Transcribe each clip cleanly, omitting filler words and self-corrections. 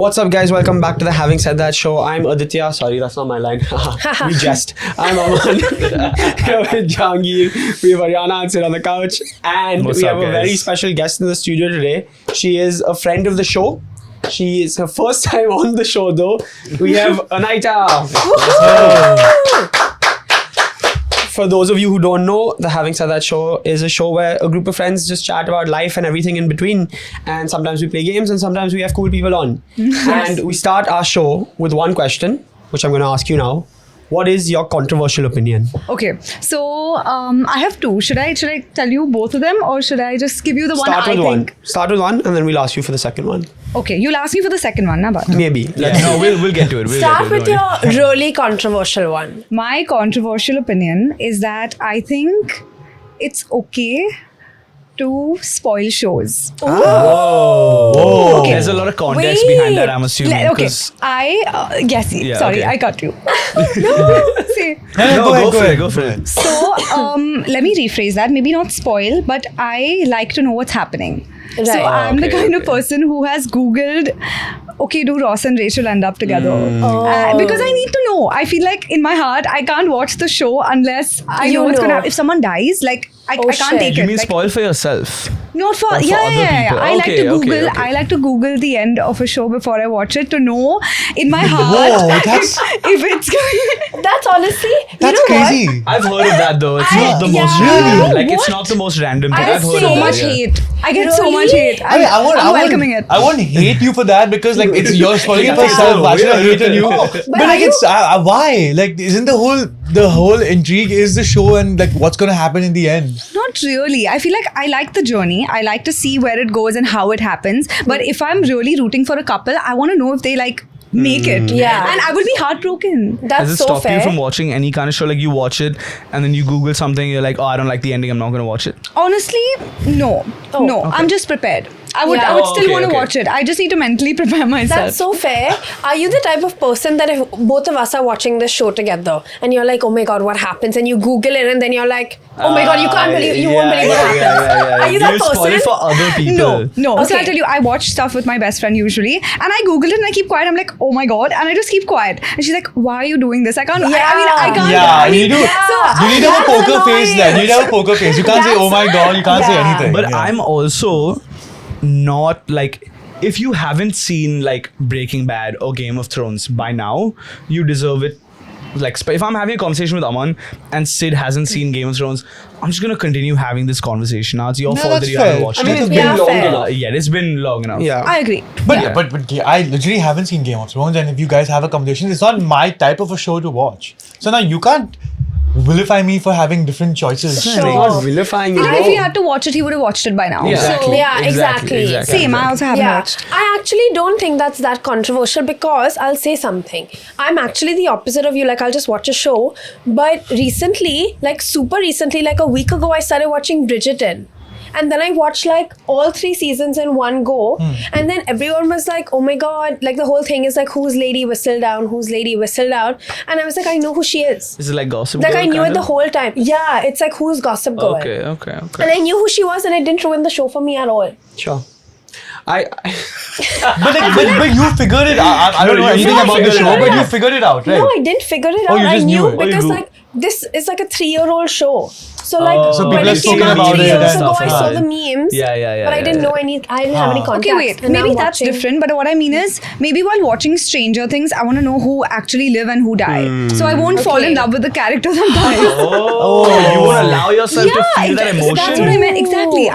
What's up, guys? Welcome back to the Having Said That show. I'm Aditya. Sorry, that's not my line. We jest. I'm Aman. Here with Jahangir. We have Ariana and sit on the couch. And we have a very special guest in the studio today. She is a friend of the show. She is her first time on the show, though. We have Anahita. For those of you who don't know, the Having Said That show is a show where a group of friends just chat about life and everything in between. And sometimes we play games and sometimes we have cool people on. And we start our show with one question, which I'm going to ask you now. What is your controversial opinion? Okay, so I have two. Should I tell you both of them, or should I just give you the one I think? Start with one, and then we'll ask you for the second one. Okay, you'll ask me for the second one, na? But maybe. No, we'll get to it. Start with your really controversial one. My controversial opinion is that I think it's okay to spoil shows. Whoa. Okay. There's a lot of context behind that, I'm assuming. Okay, I cut you. See. Go for it. So let me rephrase that. Maybe not spoil, but I like to know what's happening. Right. So I'm the kind of Okay. person who has Googled, okay, do Ross and Rachel end up together? Because I need to know. I feel like in my heart, I can't watch the show unless I know what's going to happen. If someone dies, like, I can't shit. take You it. mean Like, spoil for yourself? not for, Or for yeah. other people? I like to Okay, Google. okay. I like to Google the end of a show before I watch it to know in my heart if it's going. That's honestly, That's you know crazy. What? I've heard of that though. It's I- not the most yeah. random. Like, What? it's not the most random thing. I I've have heard so of much that, yeah. hate. I get so Really? much hate. I I'm welcoming it. I won't hate you for that because like it's your spoiling it for yourself. Why should I hate on you? But like it's why? Like isn't the whole intrigue is the show and like what's gonna happen in the end? Not really. I feel like I like the journey. I like to see where it goes and how it happens. But if I'm really rooting for a couple, I want to know if they like make it. Yeah. And I would be heartbroken. That's Does it so stop fair. you from watching any kind of show? Like, you watch it and then you Google something, you're like, oh, I don't like the ending, I'm not going to watch it. Honestly, no. Oh, no. I'm just prepared. I would Yeah. still Okay, want to okay. watch it. I just need to mentally prepare myself. That's so fair. Are you the type of person that if both of us are watching this show together and you're like, oh my god, what happens? And you Google it and then you're like, oh my god, you can't believe, you won't believe what happens. Are you that You spoil person? it for other people. No. So Okay. I tell you, I watch stuff with my best friend usually, and I Google it and I keep quiet. I'm like, oh my god, and I just keep quiet. And she's like, why are you doing this? I can't. I can't. Yeah, I mean, you need to have a that's poker face then. You need to have a poker face. You can't say, oh my god, you can't say Yeah. anything. But Yeah. I'm also not like, if you haven't seen like Breaking Bad or Game of Thrones by now, you deserve it. Like, if I'm having a conversation with Aman and Sid hasn't seen Game of Thrones, I'm just gonna continue having this conversation. Now it's your No, fault that's that you fair. haven't watched I mean, it. it's Yeah, been long fair. enough. Yeah, it's been long enough. Yeah. I agree. But Yeah. but I literally haven't seen Game of Thrones, and if you guys have a conversation, it's not my type of a show to watch. So now you can't vilify me for having different choices. It's not vilifying you. I feel like if he had to watch it, he would have watched it by now. Yeah. So, Yeah, exactly. same. I also haven't Yeah, watched. I actually don't think that's that controversial because I'll say something. I'm actually the opposite of you. Like, I'll just watch a show. But recently, like super recently, like a week ago, I started watching Bridgerton. And then I watched like all 3 seasons in one go. And then everyone was like, oh my god, like the whole thing is like, who's Lady Whistledown? Who's Lady Whistledown? And I was like, I know who she is. Is it like Gossip Like Girl I knew it kind the of? whole time. Yeah, it's like, who's Gossip Girl? Okay. And I knew who she was and it didn't ruin the show for me at all. Sure. But you figured it out. I don't know you anything about the figured it show, out. but you figured it out, right? No, I didn't figure it Oh, out. you I just knew knew it. Oh, you because knew. like this is like a 3-year-old show. So like So when people it are came speaking out about 3 it years and ago, stuff. I saw the memes. Yeah, But I didn't know I didn't have any context. Okay, wait. And now Maybe I'm that's watching- different. But what I mean is, maybe while watching Stranger Things, I want to know who actually live and who die. So I won't fall in Okay. love with the character that dies. Oh, you won't allow yourself to feel that exactly. emotion. That's what I meant. Exactly.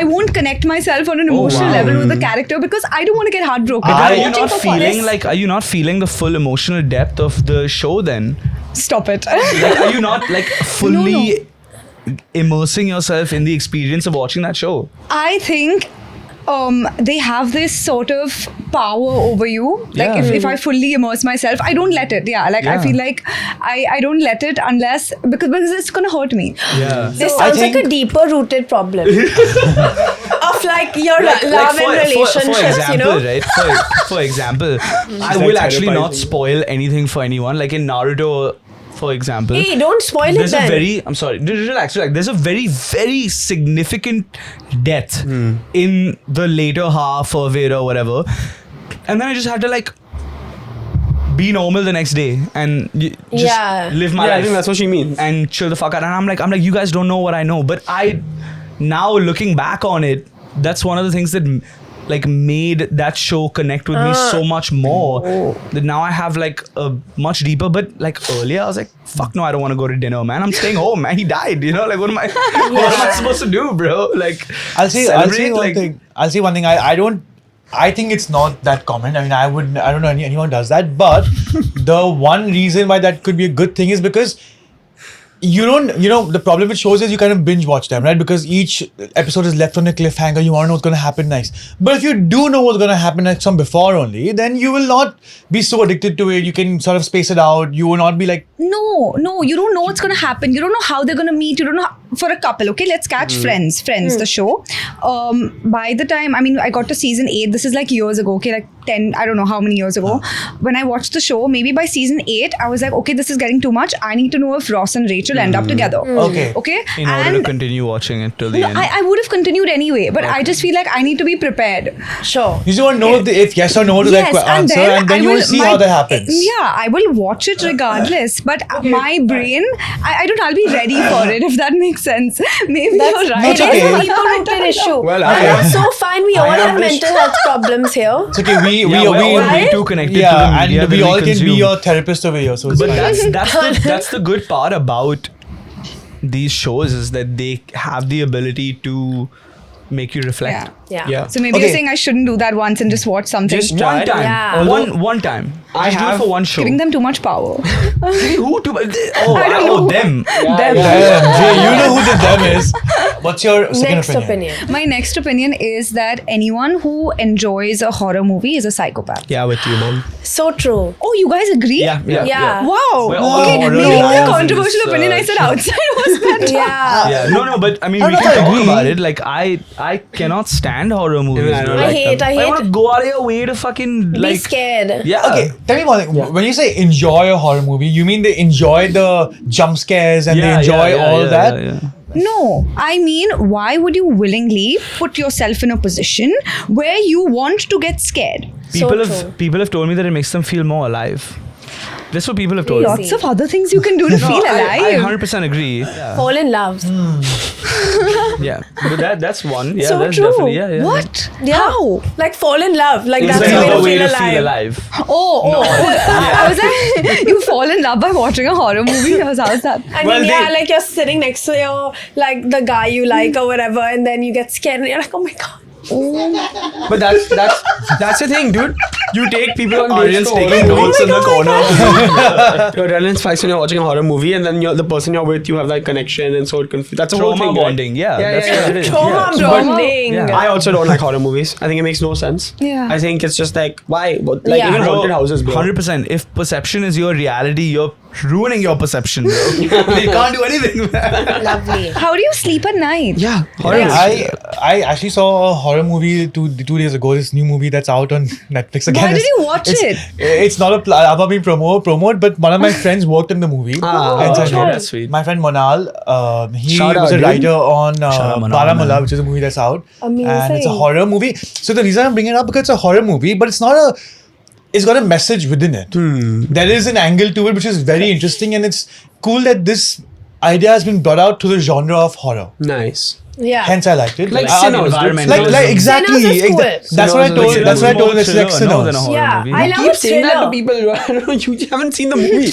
I won't connect myself on an emotional level with the character because I don't want to get heartbroken. Are you watching not for feeling Forrest. like? Are you not feeling the full emotional depth of the show? Then, Stop it. like, are you not like fully immersing yourself in the experience of watching that show? I think they have this sort of power over you. Like Yeah. if I fully immerse myself, I don't let it. Yeah. Like I Yeah. feel like I don't let it unless because it's gonna hurt me. Yeah. This I sounds like a think- deeper rooted problem of like your love and relationships, for example, you know? right? For example, I will actually not spoil anything for anyone. Like in Naruto, for example. Hey, don't spoil it There's a then. very, I'm sorry, relax. There's a very, very significant death in the later half of it or whatever. and then I just had to like be normal the next day and just Yeah. live my I life think that's what she means. and chill the fuck out. And I'm like, you guys don't know what I know. But I, now looking back on it, that's one of the things that like made that show connect with me so much more. That now I have like a much deeper. But like earlier, I was like, fuck no, I don't want to go to dinner, man. I'm staying home, man. He died. You know, like what am I? What am I supposed to do, bro? Like I'll say celebrate, one like- thing. I'll say one thing. I think it's not that common. I mean, I don't know anyone does that. But the one reason why that could be a good thing is because you don't, the problem with shows is you kind of binge watch them, right? Because each episode is left on a cliffhanger. You want to know what's going to happen next. But if you do know what's going to happen next from before only, then you will not be so addicted to it. You can sort of space it out. You will not be like, No, you don't know what's going to happen. You don't know how they're going to meet. You don't know for a couple. Okay, let's catch Friends, the show. By the time, I mean, I got to season 8. This is like years ago. Okay, like 10. I don't know how many years ago. When I watched the show, maybe by season 8, I was like, okay, this is getting too much. I need to know if Ross and Rachel end up together. Okay. Okay. in order to continue watching it till the end. I would have continued anyway, but I just feel like I need to be prepared. Sure. you just want to know if yes or no to that answer, and then you will see how that happens. Yeah, I will watch it regardless. But my brain, I don't. I'll be ready for it if that makes sense. Maybe you're right. That's It okay. is a people-rooted issue. Well, That's so fine. We all have mental health problems here. It's okay. we're all way right? too connected to the Yeah, media and we that all can be consume. your therapist over here. So it's But fine. that's the good part about these shows is that they have the ability to make you reflect. Yeah. Yeah. So maybe Okay. you're saying I shouldn't do that once and just watch something. Just try One it. time. Yeah. One time. I Just do it have for one show. giving them too much power. Who to? don't know. Them. Them. Damn, Jay, you know who the them is. What's your second Next opinion? My next opinion is that anyone who enjoys a horror movie is a psychopath. Yeah, with you, man. So true. Oh, you guys agree? Yeah. Yeah. Wow. We're all Okay, horror maybe the fans in controversial this, opinion I said outside was that. Yeah. Yeah, no, but I mean, I we don't can know, I talk agree. about it. Like, I cannot stand horror movies. Even I don't bro. I like hate. I want to go out of your way to fucking Be like scared. Yeah. Okay, tell me one thing. When you say enjoy a horror movie, you mean they enjoy the jump scares and they enjoy all that? Yeah. No, I mean, why would you willingly put yourself in a position where you want to get scared? true. People have told me that it makes them feel more alive. That's what people have told me. Lots of other things you can do to feel I alive. 100% agree. Fall in love. Yeah, but that's one. Yeah, So that's true. definitely yeah. What? Yeah. How? Like fall in love. Like It's that's the another way to feel alive. Oh. I was like, you fall in love by watching a horror movie? How's that? I Well, mean, yeah, they- like you're sitting next to your, like the guy you like or whatever, and then you get scared and you're like, oh my god. But that's the thing, dude. You take people on dates Audience for taking horror notes in the corner. Your adrenaline spikes when you're watching a horror movie, and then the person you're with, you have like connection, and so it that's a whole Trauma thing. right? bonding. Yeah, Yeah, that's yeah, what yeah. it is. Trauma Yeah. bonding. Yeah. I also don't like horror movies. I think it makes no sense. Yeah. I think it's just like why? Like Yeah. even Bro, haunted houses, bro. 100%. If perception is your reality, you're ruining your perception, bro. You can't do anything. Lovely. How do you sleep at night? Yeah, horror. Yeah. I actually saw a horror movie two days ago. This new movie that's out on Netflix again. Why did you watch It's- it? It's not I'm not being promote, but one of my friends worked in the movie. And so okay, that's sweet. My friend Monal, he Shout was out, a dude. writer on Shout out Monal, Baramulla, man. which is a movie that's out. And it's a Amazing. horror movie. So the reason I'm bringing it up because it's a horror movie, but it's not a. It's got a message within it. There is an angle to it which is very interesting, and it's cool that this idea has been brought out to the genre of horror. Nice. Yeah. Hence, I liked it. Like I- Sinners, dude. environmentalism. exactly. Sinners is cool. That's what I told. Sinners That's what I is told. more It's like thriller, no, than a Sinners. horror Yeah, movie. I You love keep a saying that to thriller. people. I don't know. You haven't seen the movie.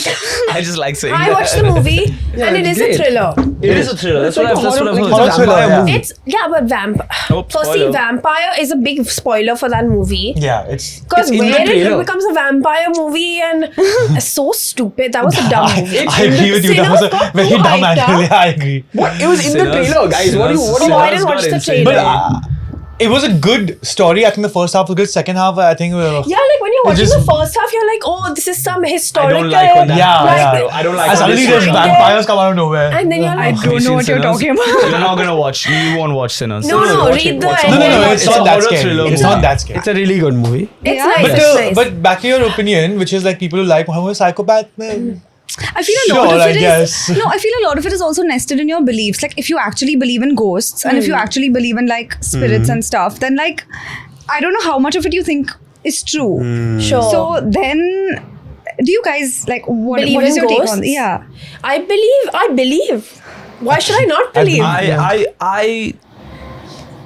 I just like saying I that. watched the movie and it is a great. thriller. It is a thriller. That's what I've horror- heard. Horror thriller, yeah. It's but vampire. Oh, Firstly, spoiler. vampire is a big spoiler for that movie. Yeah, it's. Because It's in the where it trailer. becomes a vampire movie and it's so stupid. That was a dumb movie. I agree with you. That was a Sinners got very too dumb hyped angle. up. Yeah, I agree. What? It was in the Sinners- trailer, guys. What do you? Sinners- Oh, I didn't Sinners watch got the insane. trailer. But it was a good story. I think the first half was good. Second half, I think. Yeah, like when you're watching just- the first half, you're like, oh, this is some historical. like when that Yeah, like, yeah. I don't like And when suddenly this there's shit vampires come out of nowhere. And then you're I like, don't know what you're talking about. You're not gonna watch. You won't watch Sinners. no, watch read it, the watch it. end. No, It's it's a not that horror scary. thriller It's movie. not that scary. It's a really good movie. It's Yeah, nice. But, It's nice. but back to your opinion, which is like people who like who are psychopath. I feel a Sure, lot of I it is guess. no. I feel a lot of it is also nested in your beliefs. Like if you actually believe in ghosts and if you actually believe in like spirits and stuff, then like I don't know how much of it you think is true. Sure. So then, do you guys like what Believe is in your take ghosts? on? Yeah. I believe. Why should I not believe? I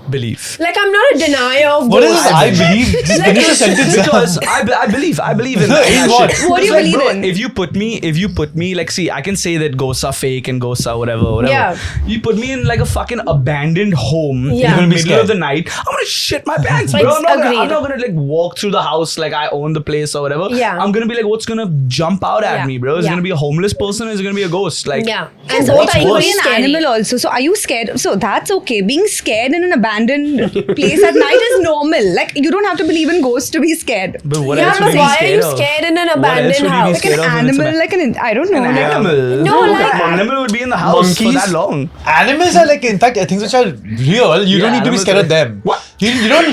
believe. Like, I'm not a denier of What ghosts. is I believe? Just finish the sentence. Because I believe in No, in that what? shit. What do you Like, believe bro, in? If you put me like, see, I can say that ghosts are fake and ghosts are whatever. Yeah. You put me in like a fucking abandoned home Yeah. in You're the gonna be middle scared. of the night. I'm gonna shit my pants, Like, bro. I'm agreed. not gonna like walk through the house like I own the place or whatever. Yeah. I'm gonna be like, what's gonna jump out at Yeah. me, bro? Is it Yeah. gonna be a homeless person or is it gonna be a ghost? Like, Yeah. And And both both are are equally equally an scary. animal also. So are you scared? So that's okay. Being scared in an abandoned place at night is normal. Like you don't have to believe in ghosts to be scared. but what Yeah, else would but you be why are you scared of? scared in an What else abandoned would you be house? Like an scared of when it's animal, a- like I don't know. An like- animal. No, like- an animal would be in the house for Monkeys? that long. Animals are like, in fact, things which are real. You don't Yeah, need to be animals scared are- of them. What? You don't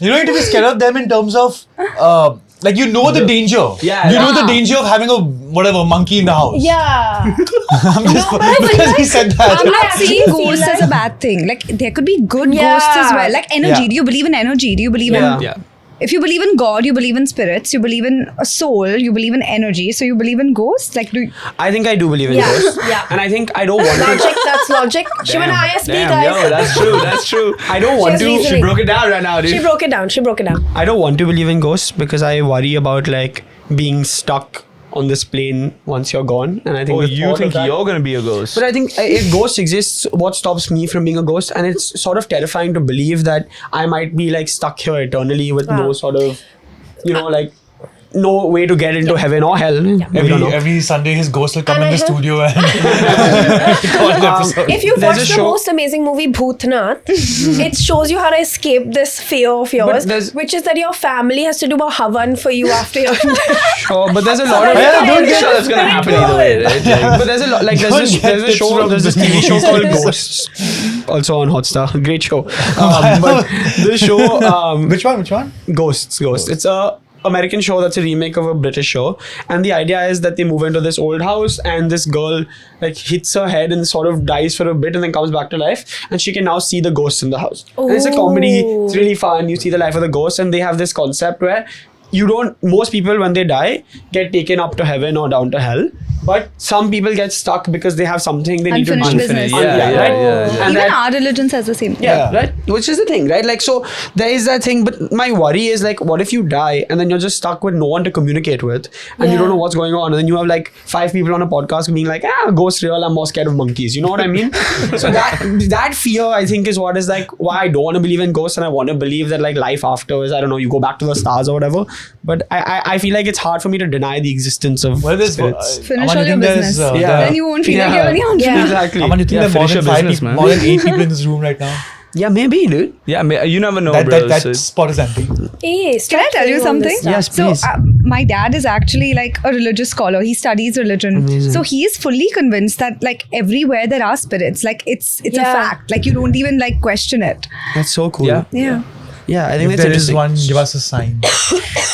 need to be scared of them in terms of like you know the danger. Yeah, You know yeah. the danger of having a whatever monkey in the house. Yeah. I'm just but I feel because he like- said that. I'm not actually seeing feel ghosts like- as a bad thing. Like there could be good Yeah. ghosts as well. Like energy. Yeah. Do you believe in energy? Do you believe Yeah. in? Yeah. If you believe in God, you believe in spirits. You believe in a soul. You believe in energy. So you believe in ghosts. Like do. I think I do believe in Yeah, ghosts. yeah. And I think I don't want Logic, to. that's logic. She went ISB, Damn, guys. yo, that's true. That's true. I don't want has to. reason. She broke it down right now, dude. She broke it down. She broke it down. I don't want to believe in ghosts because I worry about like being stuck on this plane once you're gone. And I think Oh, the you thought think of that- you're gonna be a ghost? But I think if ghosts exist, what stops me from being a ghost? And it's sort of terrifying to believe that I might be like stuck here eternally with no sort of, like no way to get into heaven or hell. We don't know. Every Sunday, his ghost will come And in the I have- studio and record an episode. If you've There's a watched the show- most amazing movie Bhootnath, it shows you how to escape this fear of yours, there's- which is that your family has to do a havan for you after you're Sure, but there's a lot of. Yeah, don't get- sure that's gonna happen either way, right? But there's a lot, like Don't there's get a tips show, from there's this the TV show news. called Ghosts, also on Hotstar. Great show. But this show, Which one? Ghosts. It's a American show that's a remake of a British show, and the idea is that they move into this old house, and this girl like hits her head and sort of dies for a bit, and then comes back to life, and she can now see the ghosts in the house. And it's a comedy. It's really fun. You see the life of the ghosts, and they have this concept where most people when they die get taken up to heaven or down to hell, but some people get stuck because they have something they need to do. Unfinished business. Right? Even And that- our religion says the same. yeah, right. Which is the thing, right? Like, so there is that thing, but my worry is like, what if you die and then you're just stuck with no one to communicate with, and you don't know what's going on, and then you have like 5 people on a podcast being like, ghost real, I'm more scared of monkeys. You know what I mean? So that fear, I think, is what is like why I don't want to believe in ghosts, and I want to believe that like life after is, I don't know, you go back to the stars or whatever. But I feel like it's hard for me to deny the existence of Well, there's spirits. Finish Aman, all you your think there's, business. Yeah. Then you won't feel like you Yeah. have any answers. Yeah. Exactly. Aman, you think Yeah, there are more finish than your 5 business, people, man. more than 8 people in this room right now? Yeah, maybe, dude. Yeah, you never know, That bro. that spot is empty. Hey, Can I tell you something? Yes, please. So my dad is actually like a religious scholar. He studies religion. Amazing. So he is fully convinced that like everywhere there are spirits. Like it's a Yeah. fact. Like you don't even like question it. That's so cool. Yeah. Yeah. Yeah, I think If that's there is interesting. one, give us a sign.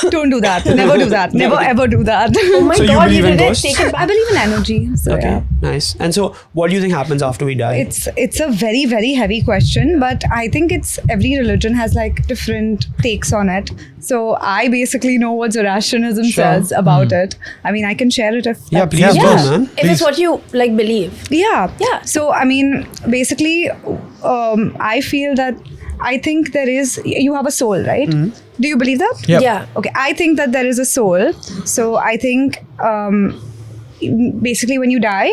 Don't do that. Never do that. Never ever do that. Oh my So you god, believe you in did it. ghosts? Take it I back. believe in energy. So Okay, yeah. nice. And so, what do you think happens after we die? It's a very very heavy question, but I think it's every religion has like different takes on it. So I basically know what Zoroastrianism Sure. says about it. I mean, I can share it if Yeah, that's- please Yeah. go, Yeah, man. if it's what you like believe. Yeah. Yeah. So, I mean, basically, I feel that I think you have a soul, right? Do you believe that? Yep. Yeah. Okay. I think that there is a soul. So, I think basically when you die,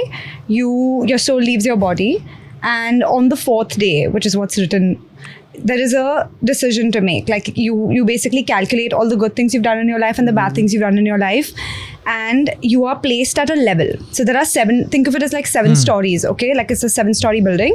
your soul leaves your body. And on the 4th day, which is what's written, there is a decision to make. Like you basically calculate all the good things you've done in your life and the bad things you've done in your life, and you are placed at a level. So there are 7. Think of it as like 7 stories. Okay, like it's a 7-story building,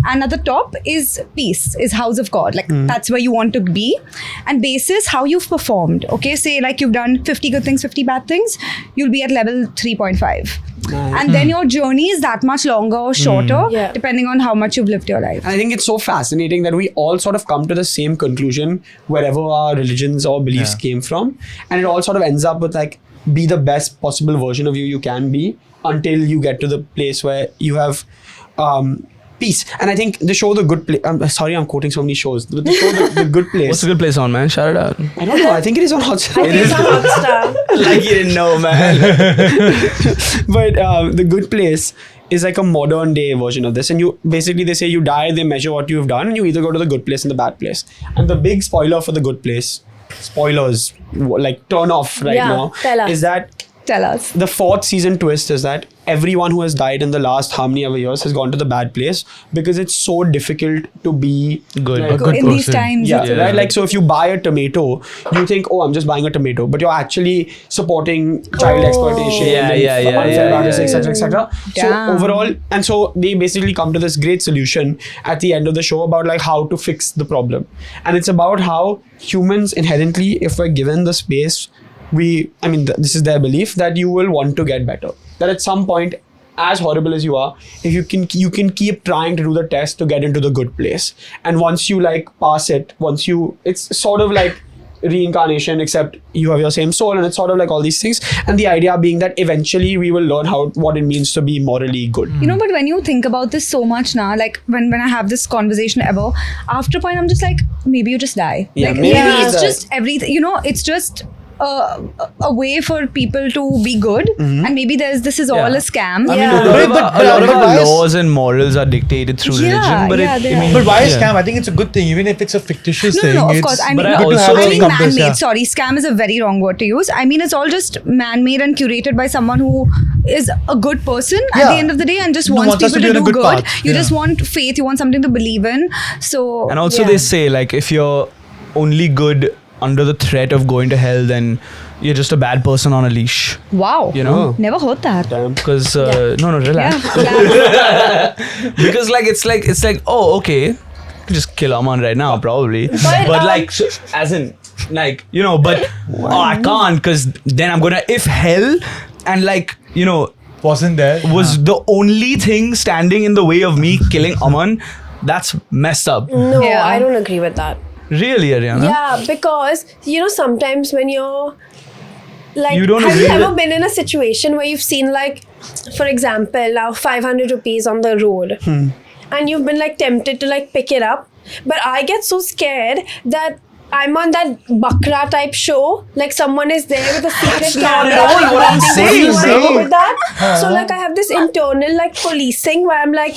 and at the top is peace, is house of God. Like that's where you want to be, and basis how you've performed. Okay, say like you've done 50 good things, 50 bad things, you'll be at level 3.5. And then your journey is that much longer or shorter, Yeah. depending on how much you've lived your life. I think it's so fascinating that we all sort of come to the same conclusion wherever our religions or beliefs came from. And it all sort of ends up with like, be the best possible version of you can be until you get to the place where you have peace. And I think the show The Good Place. I'm sorry, I'm quoting so many shows. The show The Good Place. What's a good place on, man? Shout it out. I don't know. I think it is on Hotstar. It's on Hotstar. Like you didn't know, man. But The Good Place is like a modern day version of this, and you basically, they say you die, they measure what you've done, and you either go to the good place and the bad place. And the big spoiler for The Good Place, spoilers, like turn off right now, tell us. is that Tell us. the 4th season twist is that everyone who has died in the last how many ever years has gone to the bad place, because it's so difficult to be Good. like, A good In these person. times. yeah, Yeah. right. Like, so if you buy a tomato, you think, oh, I'm just buying a tomato, but you're actually supporting child exploitation, Yeah, and yeah, yeah, unfair yeah, practices, yeah, etc., etc. So Damn. overall, and so they basically come to this great solution at the end of the show about like how to fix the problem, and it's about how humans inherently, if we're given the space, this is their belief that you will want to get better. That at some point, as horrible as you are, if you can keep trying to do the test to get into the good place, and once you like pass it, it's sort of like reincarnation, except you have your same soul, and it's sort of like all these things. And the idea being that eventually we will learn what it means to be morally good. You know, but when you think about this so much now, like when I have this conversation ever, after a point I'm just like, maybe you just die. Yeah, like maybe it's that- just everything, you know, it's just a way for people to be good, and maybe this is all Yeah. a scam. I mean, Yeah. a lot of But- our- a lot of but our why is- laws and morals are dictated through Yeah, religion, but yeah, it, they I are. mean, But why is yeah. scam? I think it's a good thing, even if it's a fictitious thing. No, of it's course. I mean, But I good to also- have a I mean compass, man-made. yeah. Sorry, scam is a very wrong word to use. I mean, it's all just man-made and curated by someone who is a good person at Yeah. the end of the day and just No, wants wants us people to to be on do a good. good path. You Yeah. just want faith. You want something to believe in. So And also Yeah. they say, like, if you're only good under the threat of going to hell, then you're just a bad person on a leash. wow, You know? never heard that. Damn. Because Yeah. no, relax. Yeah. Because it's like oh, okay, just kill Aman right now probably, But, but like so, as in like, you know, but I can't, because then I'm gonna, if hell and like, you know, Wasn't there? was the only thing standing in the way of me killing Aman, that's messed up. No, Yeah. I don't agree with that. Really, Ariana? Yeah, because you know sometimes when you're like, You don't have you agree ever with- been in a situation where you've seen like, for example, now 500 rupees on the road, and you've been like tempted to like pick it up, but I get so scared that I'm on that Bakra type show, like someone is there with a secret camera. at all like, what I'm waiting saying, for bro. me with that. So like I have this internal like policing where I'm like,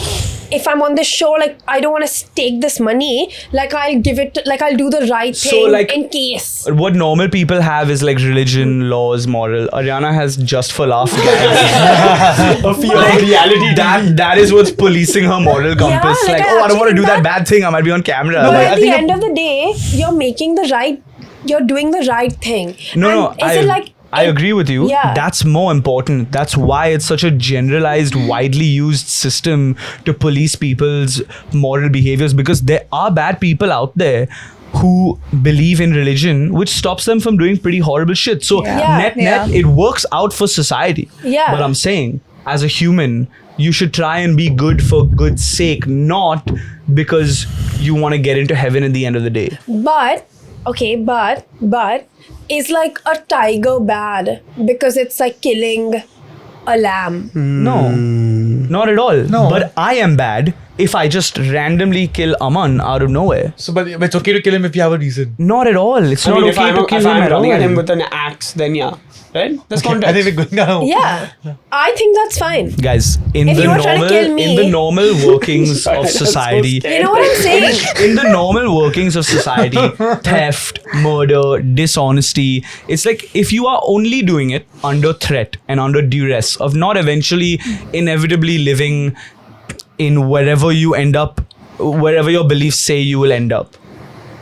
if I'm on this show, like I don't want to stake this money, like I'll give it, like I'll do the right So, thing like- in case. What normal people have is like religion, laws, moral. Ariana has just for laugh gags. A fear of reality. That is what's policing her moral compass. like, like, I oh, I don't want to actually do that think bad thing. I might be on camera. But Like, at I the think end of the day, you're making the right, you're doing the right thing. No, And is it like I agree with you. Yeah. That's more important. That's why it's such a generalized, widely used system to police people's moral behaviors, because there are bad people out there who believe in religion, which stops them from doing pretty horrible shit. So Yeah. net, Yeah. it works out for society. Yeah. But I'm saying, as a human, you should try and be good for good's sake, not because you want to get into heaven at the end of the day. But is like a tiger bad because it's like killing a lamb? No, not at all. No. But I am bad if I just randomly kill Aman out of nowhere. So, but it's okay to kill him if you have a reason. Not at all. It's I not mean, if okay I'm, to kill if him I'm at all. running at him with an axe, then yeah. Right? That's I context. think we're going down. Yeah, I think that's fine. Guys, in If the you were trying to normal, kill me- in the normal workings Sorry, of that's so society, scary. You know what I'm saying? in the normal workings of society, theft, murder, dishonesty, it's like if you are only doing it under threat and under duress of not eventually inevitably living in wherever you end up, wherever your beliefs say you will end up,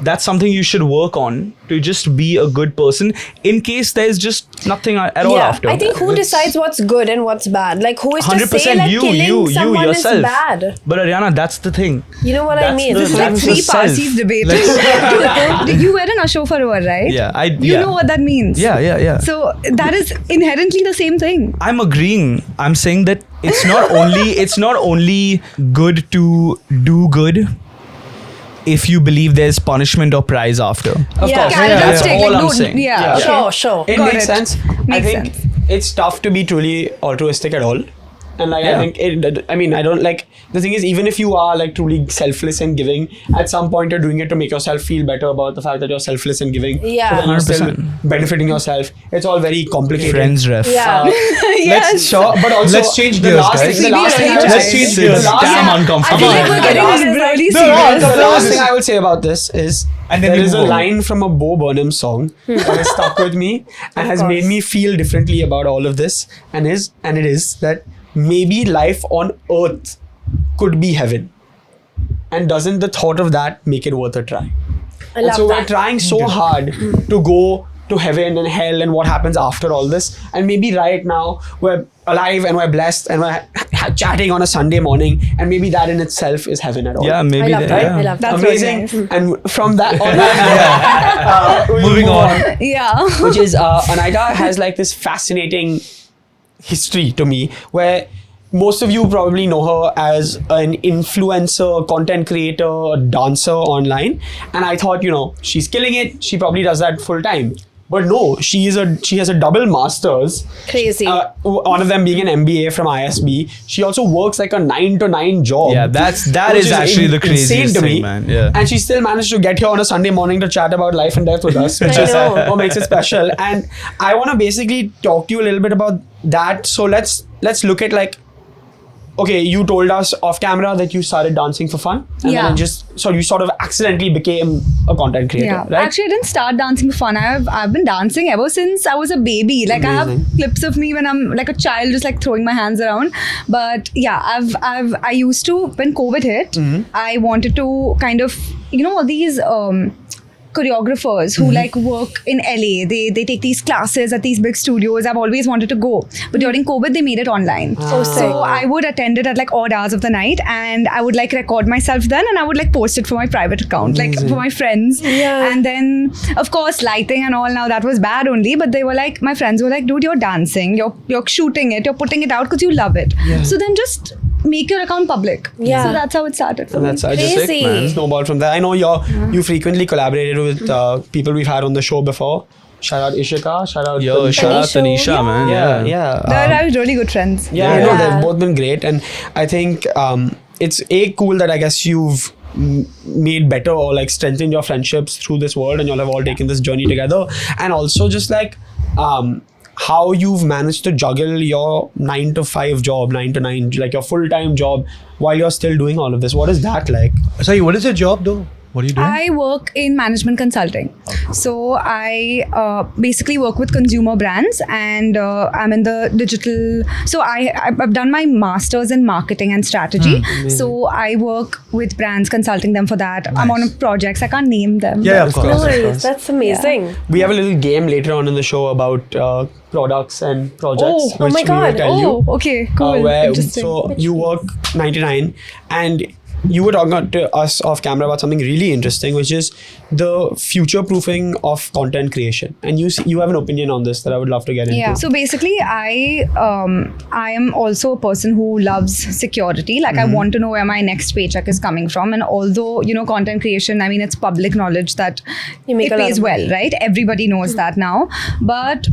that's something you should work on to just be a good person in case there's just nothing at all Yeah, after. I think who decides what's good and what's bad? Like who is to 100% say like you killing someone yourself. is bad? But Ariana, that's the thing. You know what I That's mean? the- This is like That's three the self. parsees debate. Like- You were in Ashofar, right? Yeah, You know what that means. Yeah. So that is inherently the same thing. I'm agreeing. I'm saying that it's not only good to do good if you believe there's punishment or prize after. Of Yeah. course. That's Characteristic, all like, I'm no, saying. Yeah. okay. Sure. It Got makes it. sense. I Makes think sense. it's tough to be truly altruistic at all. And like I think I don't like the thing is, even if you are like truly selfless and giving, at some point you're doing it to make yourself feel better about the fact that you're selfless and giving. Yeah. So then you're still 100%. benefiting yourself. It's all very complicated. Friends ref. Yeah. Yes. But also Let's change the gears, last guys. thing- the last thing I would Let's say- change the gears. last- Damn I uncomfortable. feel like we're getting last- really No, serious. The last thing I would say about this is And then there we is a move on. line from a Bo Burnham song that has stuck with me and has made me feel differently about all of this, and it is that maybe life on Earth could be heaven, and doesn't the thought of that make it worth a try? I And love so we're that. trying so hard to go to heaven and hell and what happens after all this, and maybe right now we're alive and we're blessed and we're chatting on a Sunday morning, and maybe that in itself is heaven at all. Yeah, I maybe. love that. Yeah. I love that. That's Amazing. really nice. And from that we'll Moving move on. Yeah. which is Anahita has like this fascinating history to me, where most of you probably know her as an influencer, content creator, dancer online, and I thought, she's killing it, she probably does that full time. But no, she has a double masters. Crazy. One of them being an MBA from ISB. She also works like a 9 to 9 job. Yeah, that which is actually the insane craziest to me. thing, man. Yeah. And she still managed to get here on a Sunday morning to chat about life and death with us, which I is know. what makes it special. And I want to basically talk to you a little bit about that. So let's look at like, okay, you told us off camera that you started dancing for fun, and Yeah. then you sort of accidentally became a content creator, Yeah, right? actually, I didn't start dancing for fun. I've been dancing ever since I was a baby. Like I have Amazing. clips of me when I'm like a child, just like throwing my hands around. But yeah, I used to, when COVID hit, Mm-hmm. I wanted to kind of all these choreographers who like work in LA. They take these classes at these big studios. I've always wanted to go, but during COVID they made it online. Oh, So I would attend it at like odd hours of the night, and I would like record myself then, and I would like post it for my private account, like for my friends. Yeah. And then of course lighting and all, now that was bad only, but they were like, my friends were like, dude, you're dancing, you're shooting it, you're putting it out because you love it. So then just make your account public. Yeah. So that's how it started for And me. that's just Crazy. sick, man. Snowballed from there. I know you frequently collaborated with people we've had on the show before. Shout out Ishika. Shout out Yo, shout out Tanisha. Tanisha, man. yeah. They're really good friends. Yeah, I know Yeah. they've both been great, and I think it's cool that I guess you've made better or like strengthened your friendships through this world, and y'all have all taken this journey together, and also just like how you've managed to juggle your 9 to 5 job, 9 to 9, like your full-time job, while you're still doing all of this. What is that like? Sorry, what is your job though? What are you doing? I work in management consulting. So I basically work with consumer brands, and I'm in the digital. So I've done my master's in marketing and strategy. So I work with brands, consulting them for that. I'm on projects. I can't name them. Yeah, but- of course. No of worries. course. That's amazing. We have a little game later on in the show about products and projects. Oh my which we God. will tell Oh, you. okay, cool. Where, Interesting. so you work 99, and you were talking to us off camera about something really interesting, which is the future proofing of content creation. And you have an opinion on this that I would love to get into. Yeah. So basically, I am also a person who loves security. Like I want to know where my next paycheck is coming from. And although content creation, I mean, it's public knowledge that You make it a lot pays of well, right? Everybody knows that now. But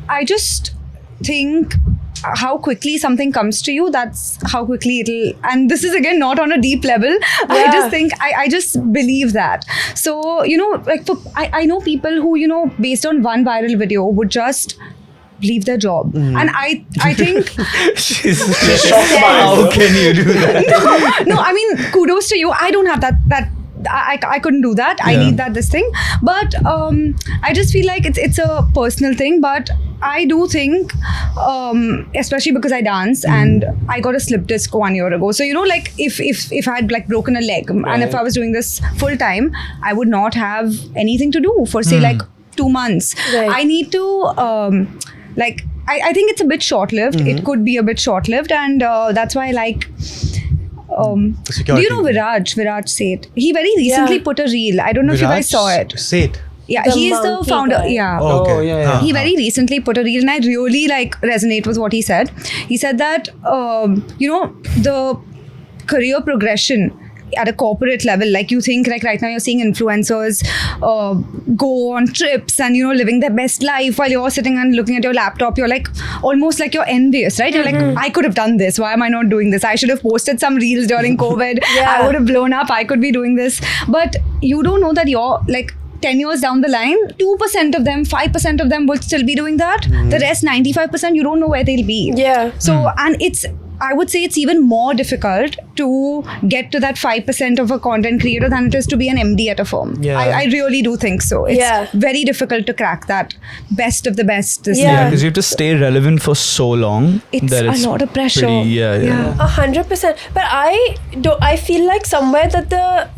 I just think how quickly something comes to you, that's how quickly it'll, and this is again not on a deep level. I just think I just believe that. So like I know people who based on one viral video would just leave their job, and I think How can you do that? no, I mean, kudos to you. I don't have that I couldn't do that. I need this thing. But I just feel like it's a personal thing. But I do think, especially because I dance and I got a slip disc 1 year ago. So like if I had like broken a leg and if I was doing this full time, I would not have anything to do for say like 2 months. Right. I need to like I think it's a bit short-lived. It could be a bit short-lived, and that's why I like. Do security. you know Viraj Seth? He very recently put a reel. I don't know if you guys saw it. Seth. Yeah, The he is the monkey founder. guy. Yeah. Oh, okay. Oh, yeah. He very recently put a reel, and I really like resonate with what he said. He said that the career progression at a corporate level. Like you think like right now you're seeing influencers go on trips and living their best life while you're sitting and looking at your laptop. You're like almost like you're envious, right? You're like, I could have done this. Why am I not doing this? I should have posted some reels during COVID. Yeah. I would have blown up. I could be doing this. But you don't know that you're like 10 years down the line, 2% of them, 5% of them will still be doing that. The rest, 95%, you don't know where they'll be. Yeah. So, and I would say it's even more difficult to get to that 5% of a content creator than it is to be an MD at a firm. Yeah. I really do think so. It's very difficult to crack that best of the best. Yeah, because you have to stay relevant for so long. It's that a lot of pressure. pretty- yeah. 100%. But I feel like somewhere that the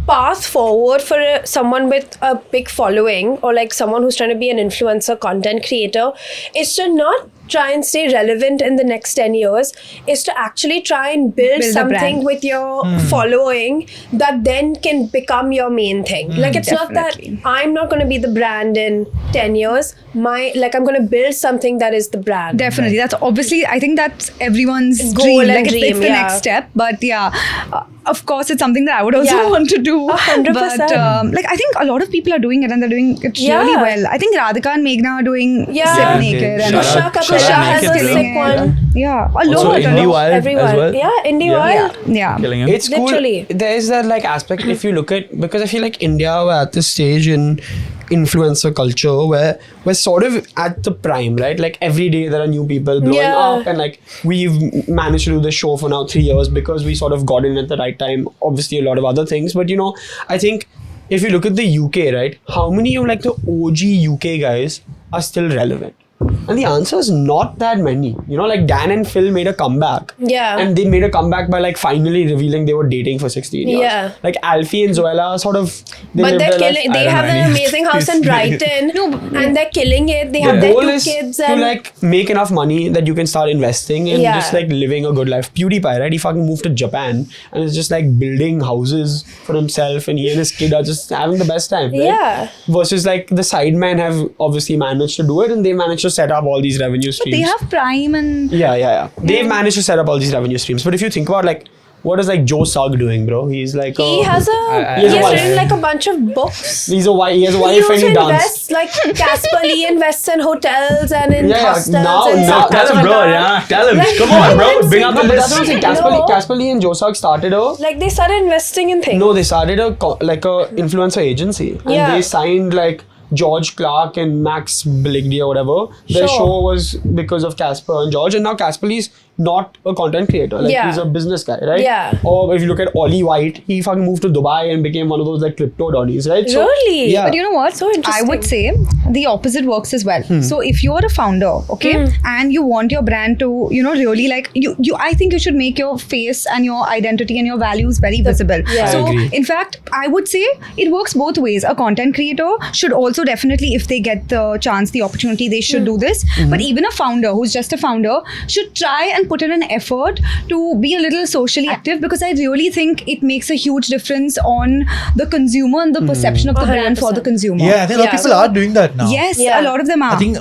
path forward for someone with a big following or like someone who's trying to be an influencer content creator is to not try and stay relevant in the next 10 years, is to actually try and build a something brand. with your following that then can become your main thing. Like it's Definitely. not that I'm not going to be the brand in 10 years. I'm going to build something that is the brand. Definitely. That's obviously, I think that's everyone's Goal dream. and Like dream, it's the yeah. next step. But of course, it's something that I would also want to do. 100%. But like I think a lot of people are doing it and they're doing it really well. I think Radhika and Meghna are doing Yeah. Sip Naked. And Kusha has a killing sick it. one. Yeah. A Also lot. Indie Wild Everyone. as well. Yeah, Indie Yeah. Wild. Yeah. Killing it. It's cool. Literally. There's that like aspect if you look at, because I feel like India, we're at this stage in influencer culture where we're sort of at the prime, right? Like every day there are new people blowing up, and like we've managed to do this show for now 3 years because we sort of got in at the right time. Obviously a lot of other things, but I think if you look at the UK, right, how many of like the OG UK guys are still relevant? And the answer is not that many. Like Dan and Phil made a comeback. Yeah. And they made a comeback by like finally revealing they were dating for 16 years. Yeah. Like Alfie and Zoella sort of. But lived they're their life. killing. I They don't have know an any of amazing house in these Brighton, and they're killing it. They The have their goal 2 is kids, to and like make enough money that you can start investing and Yeah. just like living a good life. PewDiePie, right? He fucking moved to Japan and is just like building houses for himself, and he and his kid are just having the best time. Right? Yeah. Versus like the sidemen have obviously managed to do it, and they managed to set up all these revenue streams. They have Prime and Yeah. They've managed to set up all these revenue streams. But if you think about like, what is like Joe Sugg doing, bro? He's like he has he has a wife. written like a bunch of books. He has a wife He and also he dances. invests, like Casper Lee invests in hotels and in Yeah, hostels now- and now- stuff Tell him, like bro. that. Yeah, tell him. Like, Come on, I bro. haven't Bring seen up No, the but that's what I'm list. saying. No. Casper Lee and Joe Sugg started a. Like they started investing in things. No, they started a influencer agency, and Yeah. they signed like George Clark and Max Biligdi or whatever. Their Sure. show was because of Casper and George, and now Casper Lee's not a content creator. Like Yeah. he's a business guy, right? Yeah. Or if you look at Ollie White, he fucking moved to Dubai and became one of those like crypto donnies, right? So, Really? Yeah. But you know what? So interesting. I would say the opposite works as well. So if you're a founder, okay, and you want your brand to, really like you, I think you should make your face and your identity and your values very visible. Yeah. I So agree. in fact, I would say it works both ways. A content creator should also definitely, if they get the chance, the opportunity, they should do this. But even a founder who's just a founder should try and put in an effort to be a little socially active, because I really think it makes a huge difference on the consumer and the perception of the brand for the 100%. consumer. Yeah, I think a lot of Yeah. people are doing that now. Yes, Yeah. a lot of them are. I think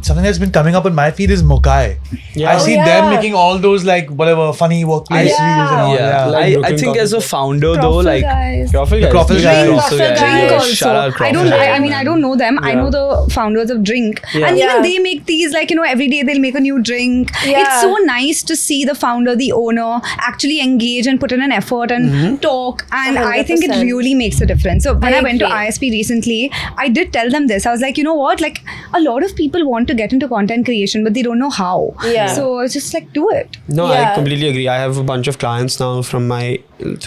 something that's been coming up on my feed is Mokai. Yeah. I see Oh, them yeah. making all those like whatever funny workplace Yeah. reels and all. Yeah, Like I Brooklyn think as a Coffee. founder though, Truffle like guys. Croffle guys. Croffle guys. Drink, Croffle Drink guys. also. Shout out I don't. Croffle. I mean, I don't know them. I know the founders of Drink, and Yeah. even they make these like every day they'll make a new drink. Yeah. It's so nice to see the founder, the owner, actually engage and put in an effort and talk. And I think it 100%. really makes a difference. So when I I went to agree. ISP recently, I did tell them this. I was like, you know what? Like a lot of people want to get into content creation, but they don't know how. Yeah. So it's just like do it. No, Yeah. I completely agree. I have a bunch of clients now through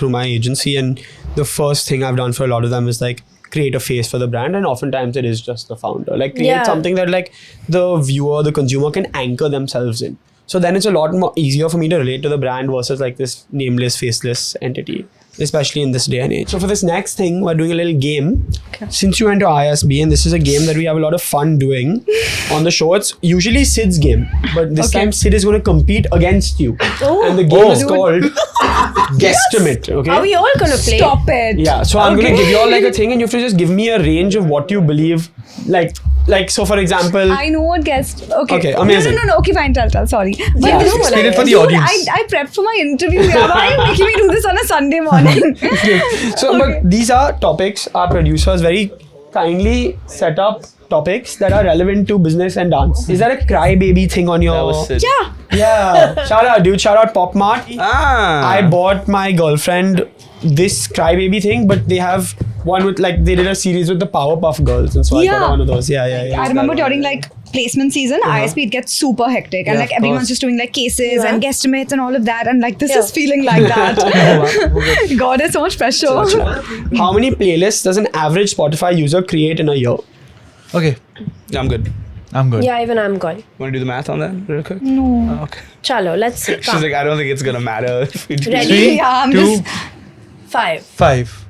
my agency, and the first thing I've done for a lot of them is like create a face for the brand, and oftentimes it is just the founder. Like create Yeah. something that like the viewer, the consumer can anchor themselves in. So then it's a lot more easier for me to relate to the brand versus like this nameless, faceless entity, especially in this day and age. So for this next thing, we're doing a little game. Since you went to ISB, and this is a game that we have a lot of fun doing on the show. It's usually Sid's game, but this time Sid is going to compete against you. And the game is called Guesstimate. Okay. Are we all gonna play? Stop it. Yeah, so I'm gonna give you all like a thing, and you have to just give me a range of what you believe. Like, like, so for example, I know what guest. Okay. Okay, amazing. No. Okay, fine. Tell. Sorry. But Yeah, this explain it for the dude, audience. I prepped for my interview. Yeah. Why are you making me do this on a Sunday morning? so but these are topics our producers very kindly set up topics that are relevant to business and dance. Is there a crybaby thing on your? That was Sid. Yeah. Yeah. Shout out, dude. Shout out, Pop Mart. Ah. I bought my girlfriend this crybaby thing, but they have one with like they did a series with the Powerpuff Girls, and so I Yeah. got one of those. Yeah. I remember during like placement season, ISP it gets super hectic, and Yeah, like of everyone's course. just doing like cases Yeah. and guesstimates and all of that, and like this Yeah. is feeling like that. God, it's so much pressure. How many playlists does an average Spotify user create in a year? Okay, I'm good. I'm good. Yeah, even I'm going. Want to do the math on that real quick? No. Oh, okay. Chalo, let's see. She's Come. like, I don't think it's gonna matter if we do Ready? 3, Yeah, I'm 2, just- 5. 5.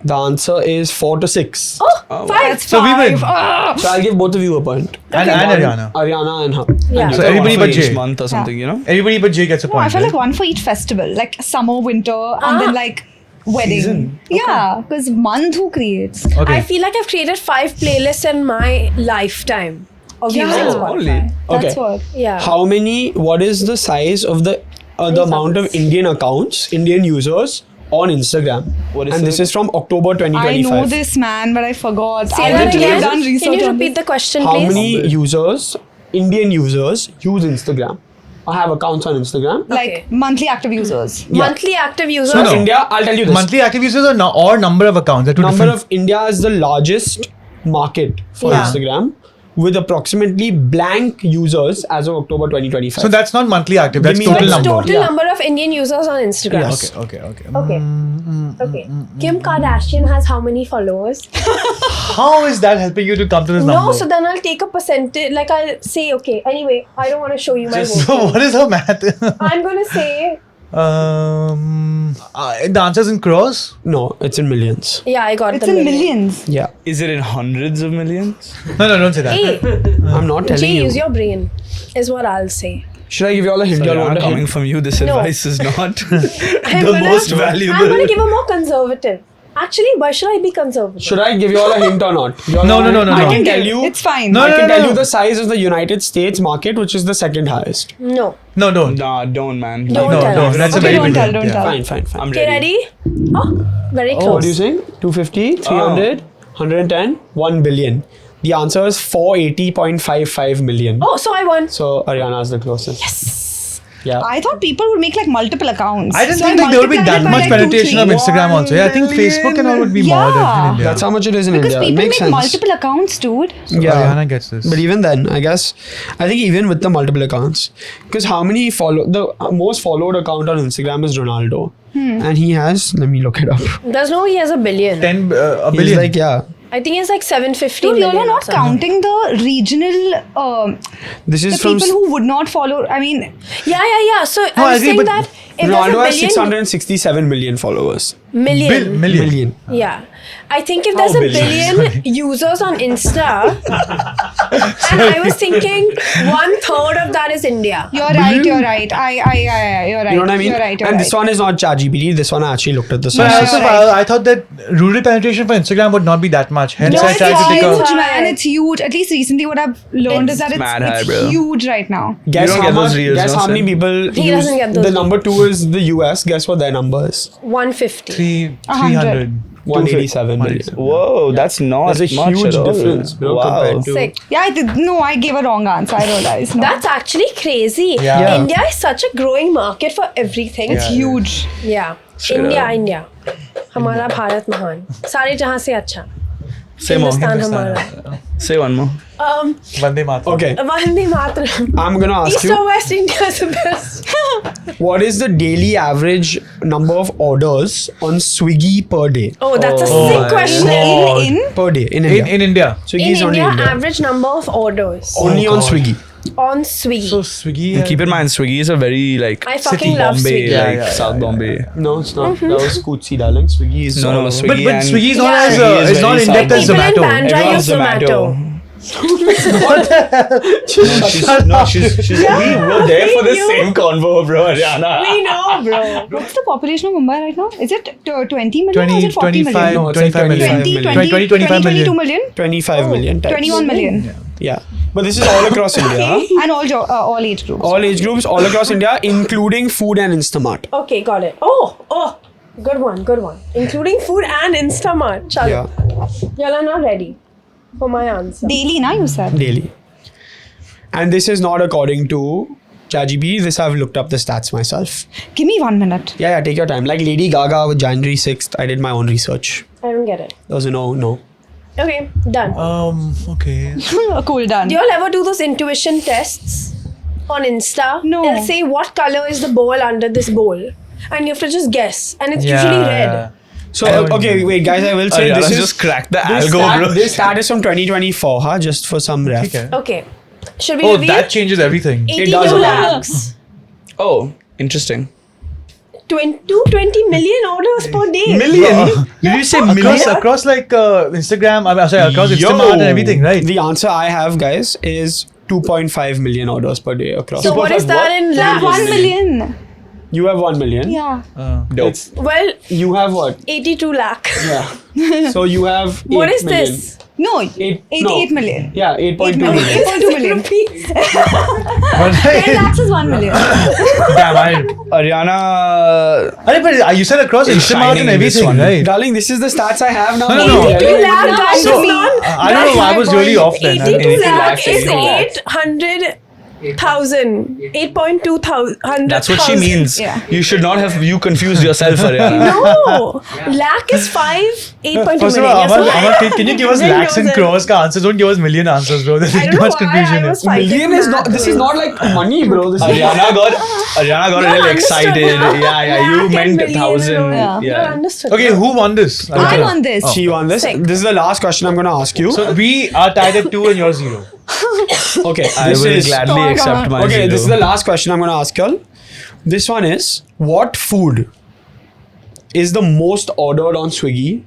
The answer is 4 to 6. Oh, wow. 5. That's So we win. 5. Ah. So I'll give both of you a point. And Ariana. Ariana and her. Yeah. So everybody For but each Jay. month or something, you know? Everybody but Jay gets a No, I point. felt right? like one for each festival, like summer, winter, and then like wedding. Season. Yeah, because month who creates? Okay. I feel like I've created 5 playlists in my lifetime of Yeah. using Only. Spotify. That's Okay. what. Yeah. What is the size of the amount of Indian accounts, Indian users on Instagram? What is and this it? is from October I 2025. know this man, but I forgot. Say I that literally again. done research Can you on repeat this. the question, How please? many users, Indian users, use Instagram? I have accounts on Instagram. Like Okay. monthly active users. Yeah. Monthly active users. So No. India, I'll tell you this. Monthly active users or number of accounts. They're two Number different. of India is the largest market for Yeah. Instagram with approximately blank users as of October 2025. So that's not monthly active. That's Give me total the number. Total Yeah. number of Indian users on Instagram. Yes. Okay. Okay. Okay. Kim Kardashian has how many followers? How is that helping you to come to this number? No, so then I'll take a percentage. Like I'll say, okay. Anyway, I don't want to show you my So vote. what is her math? I'm gonna say, The answer's in crores? No, it's in millions. yeah, I got It's the in million. millions. Yeah. Is it in hundreds of millions? No, don't say that. Hey, I'm not telling Jay, you. use your brain. Is what I'll say. Should I give you all a hint? So You all want a coming hint? from you, this No. advice is not I'm the gonna- most I'm valuable. gonna give a more conservative. Actually, why should I be conservative? Should I give you all a hint or not? You all No, want- no, no, I no. can tell you. It's fine. No, I no, can no, tell no. you the size of the United States market, which is the second highest. No. No, don't. Nah, don't, man. Don't No, tell no, us. that's a Okay, very don't big tell, hint, don't yeah. tell. Fine, fine, fine. I'm Okay, ready? Oh, very close. What are you saying? 250, 300, 110, 1 billion. The answer is 480.55 million. Oh, so I won. So Ariana is the closest. Yes. Yeah. I thought people would make like multiple accounts. I didn't So think like there would be multiplied that it by, much like, 2, penetration of 3. Instagram also. Yeah, I think Facebook and all would be more Yeah. than in India. That's how much it is in Because India. It people makes make sense. multiple accounts, dude. Yeah. Ariana gets this. But even then, I guess, I think even with the multiple accounts, because how many the most followed account on Instagram is Ronaldo, and he has. Let me look it up. There's no he has a billion. 1 He's billion. like, yeah, I think it's like 750 Dude, million. you're or not something. counting the regional, this the is from. people who would not follow. I mean, Yeah. So No, I I was agree, saying but that if Ronaldo has there's a billion, 667 million followers. million. Million. Yeah. I think if there's a billion users on Insta, and I was thinking 1/3 of that is India. you're right. You're right. You're right. You know what I mean? You're right. You're And right. this one is not ChatGPT. This one I actually looked at the But I sources. also right. I thought that rural penetration for Instagram would not be that much. Hence, No, I it's tried to take huge, a. man. It's huge. At least recently, what I've learned is that It's mad high, it's bro. huge right now. Guess don't how get those much? reels, Guess no, how many Sid? people He use doesn't get the those number 2 is the US. Guess what their number is? 150. 300. 187 million. Whoa, that's not There's a much huge at all. difference, bro, Wow. compared to. Sick. Yeah, I did. No, I gave a wrong answer. I realized. No. That's actually crazy. Yeah. India is such a growing market for everything. it's huge. Yeah. Straight India, up. India. हमारा भारत महान. सारे जहाँ से अच्छा. Say more. Hindustan हमारा. Say one more. Vande Mataram. Okay, Vande Mataram. I'm gonna ask East you, or West India is the best. what is the daily average number of orders on Swiggy per day? Oh, that's a Oh sick my question. God. In Per day in India. In India. Swiggy In is only India, India. average number of orders Only Oh, on God. Swiggy. on Swiggy. So Swiggy. And keep in mind, Swiggy is a very like I fucking city, love Bombay, Swiggy. Yeah, like yeah, South Bombay. No, it's not. That was Cootsie, darling. Swiggy is No, all no, over. Swiggy But and Swiggy is not Yeah. as Swiggy is it's not very in depth South as People in Zomato. Bandra Everyone's use Zomato. She's we were there for the same convo, bro, Ariana. We know, bro. What's the population of Mumbai right now? Is it 20 million 20, or is it 40 million? 25, No, it's like 25 million. 20, 20, 25 22 million. million? 25 million types. 21 million. Yeah. But this is all across India. Huh? And all age groups. All age groups, all across India, including food and Instamart. Okay, got it. Oh, good one. Including food and Instamart. Chalo. Yeah. Y'all are not ready for my answer. Daily, na, you said. Daily. And this is not according to ChatGPT. This I've looked up the stats myself. Give me 1 minute. Yeah, take your time. Like Lady Gaga with January 6th, I did my own research. I don't get it. There was a no. Okay, done. Okay. Cool, done. Do y'all ever do those intuition tests on Insta? No. They'll say what color is the bowl under this bowl, and you have to just guess, and it's usually red. So, I don't okay, wait, guys, I will say Ariana this is... just cracked the this algo, stat, bro. This stat is from 2024, huh? Just for some ref. Okay. Okay, should we Oh, reveal? that changes everything. 82 does. lakhs. Oh, interesting. 20 million orders per day. Million? Did you say Across like Instagram, across Yo. Instamart and everything, right? The answer I have, guys, is 2.5 million orders per day across. So what is that in Like lakhs? 1 million. You have 1 million. Yeah. Dope. Well, You have what? 82 lakh. Yeah. So you have. What 8 is million. this? No, Eight- 8 no. million. Yeah, 8.2 8 million. million. 8.2 million. Rupees. 10 lakhs is 1 million. Damn, Ariana. but you said across It's Instamart shining and in this everything, one. right? Darling, this is the stats I have now. No. 82 lakh, guys, So, is not. I don't know, I was really off then. 82 lakh lakhs, is 82 lakhs. 800,000. 8.2 thousand. That's what she means. Yeah. You should not have you confused yourself, Ariana. No. Lakh is 5. 8.2 First of million. all, Yes, Aman, can you give us Million lakhs and knows it. crores ka answers? Don't give us million answers, bro. There's I too don't know much why confusion I here. was fighting Million is not. math. This is not like money, bro. This is Ariana got a little understood excited. now. Yeah. You Lakh meant and million 1,000. and all. Yeah. You understood. Okay, who won this? I won this. She won this. Sick. This is the last question I'm going to ask you. So we are tied at 2 and you're 0. Okay. I This will is gladly accept my okay. zero. This is the last question I'm going to ask y'all. This one is: what food is the most ordered on Swiggy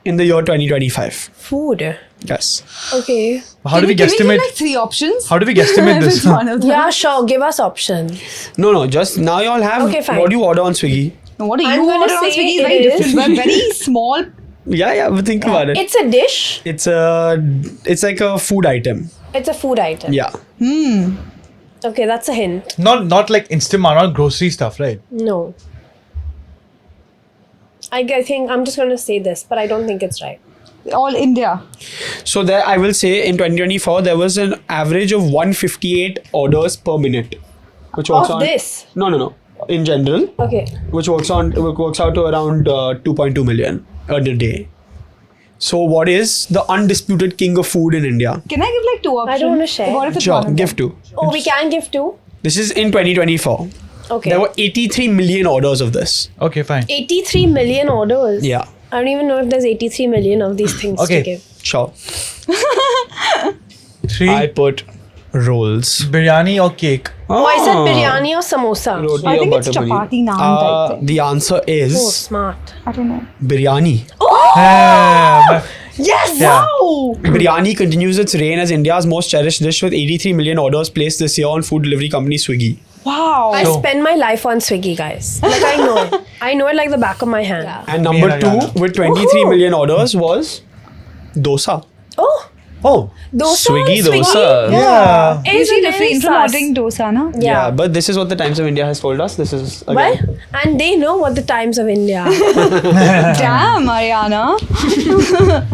in the year 2025? Food. Yes. Okay. How do we Can we give guesstimate? like 3 options? How do we guesstimate If this? it's one of them. Yeah, sure. Give us options. No. Just now y'all have. Okay, fine. What do you order on Swiggy? No, what do I'm you gonna order on say Swiggy is it very is- different. We're very small. Yeah. But think about it. It's a dish. It's like a food item. It's a food item. Yeah. Okay, that's a hint. Not like Instamart, not grocery stuff, right? No. I think I'm just going to say this, but I don't think it's right. All India. So there, I will say in 2024 there was an average of 158 orders per minute, which works Of on this? No. In general, Okay. which works out to around 2.2 million a day. So what is the undisputed king of food in India? Can I give like 2 options? I don't wanna share. What if it's Sure, one of give them? 2. Oh, we can give 2? This is in 2024. Okay. There were 83 million orders of this. Okay, fine. 83 million orders. Yeah, I don't even know if there's 83 million of these things Okay. to give. sure. 3, I put rolls. biryani or cake? Oh, I said biryani or samosa. Roti I or think it's butter paneer. chapati naan type thing. The answer Oh, is smart. I don't know. biryani. Yes! Yeah. Oh! Biryani continues its reign as India's most cherished dish with 83 million orders placed this year on food delivery company Swiggy. Wow. I So- spend my life on Swiggy, guys. Like, I know it. I know it like the back of my hand. And Me number and 2 Ariana. with 23 million orders was dosa. Oh, Oh, dosa. Swiggy on dosa. yeah. Is Usually it refrain from ordering dosa, na? Yeah. But this is what the Times of India has told us. This is again. Well, and they know what the times of India are. Damn, Ariana.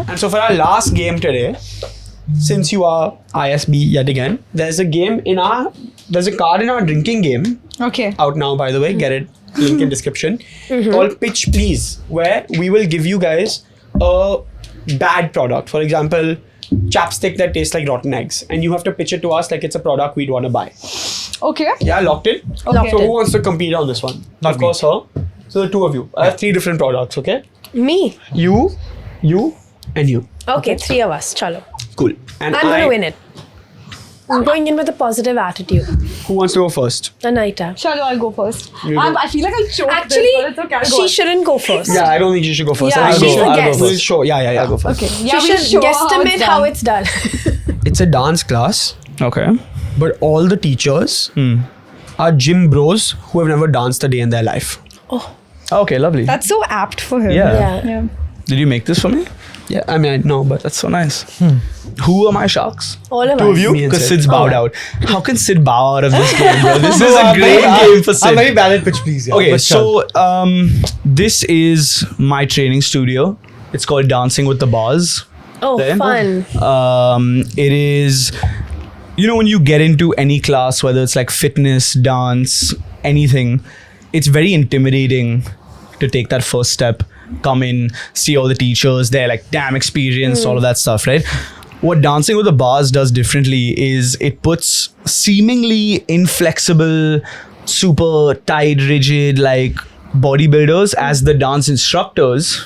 And so for our last game today, since you are ISB yet again, there's a card in our drinking game Okay. out now, by the way. Get it, link in description. Called Pitch Please, where we will give you guys a bad product. For example, chapstick that tastes like rotten eggs, and you have to pitch it to us like it's a product we'd want to buy. Okay. Yeah, locked in. Locked So in. who wants to compete on this one? Not of me. course, her. So the 2 of you. I have 3 different products. Okay. Me. You, and you. Okay, 3 of us. Chalo. Cool. And I'm going to win it. I'm going in with a positive attitude. Who wants to go first? Anahita. Shalo, I'll go first. You go. I feel like I'll choke Actually, this, but it's okay. I'll go she on. shouldn't go first. Yeah, I don't think you should go first. Yeah, I'll she go. should I'll guess. go first. We'll show. Yeah. I'll go first. Okay. She Yeah, we'll should show guesstimate how done. it's done. it's a dance class, Okay. but all the teachers are gym bros who have never danced a day in their life. Okay, lovely. That's so apt for him. Yeah. Yeah. Did you make this for me? Yeah, I mean, I know, but That's so nice. Who are my sharks? All of Two of us. you? Me and Because Sid. Sid's bowed out. How can Sid bow out of this game, bro? This is No, a I'm great very- game for Sid. I'm very valid pitch, please. Yeah. Okay, But so this is my training studio. It's called Dancing with the Bars. Oh, Then? fun. It is, when you get into any class, whether it's like fitness, dance, anything, it's very intimidating to take that first step, come in, see all the teachers, they're like damn experienced, all of that stuff, right? What Dancing with the Bars does differently is it puts seemingly inflexible, super tight, rigid, like bodybuilders as the dance instructors,